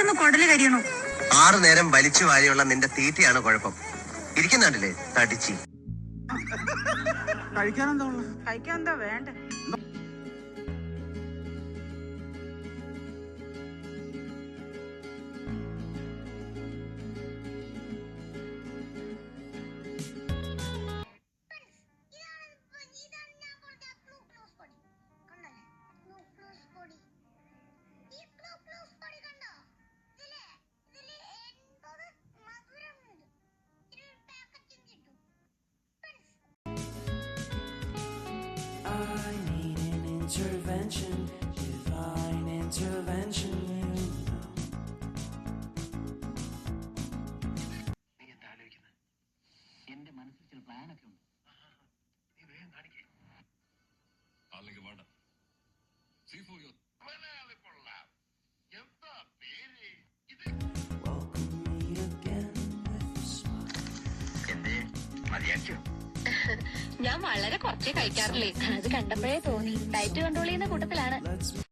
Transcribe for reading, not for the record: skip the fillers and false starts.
വിശന്ന് കുടല് കരിയണു. 6 നേരം വലിച്ചു വാരിയുള്ള നിന്റെ തീറ്റയാണ് കുഴപ്പം. ഇരിക്കുന്നുണ്ടല്ലേ തടിച്ചി. കഴിക്കാൻ എന്താ വേണ്ടേ? I need an intervention, divine intervention. നീ എന്താ ആലോചിക്കുന്നത്? എന്റെ മനസ്സിൽ ചില പ്ലാനൊക്കെ ഉണ്ട്. നീ വേഗം കാണിക്കേ. അല്ലെങ്കിൽ വേണ്ട. എന്താ പേര്? Welcome me again with a smile. എന്തേ മതിയാക്കിയോ? ഞാൻ വളരെ കുറച്ചേ കഴിക്കാറില്ലേ. അത് കണ്ടപ്പോഴേ തോന്നി. ഡയറ്റ് കൺട്രോൾ ചെയ്യുന്ന കൂട്ടത്തിലാണ്. Let's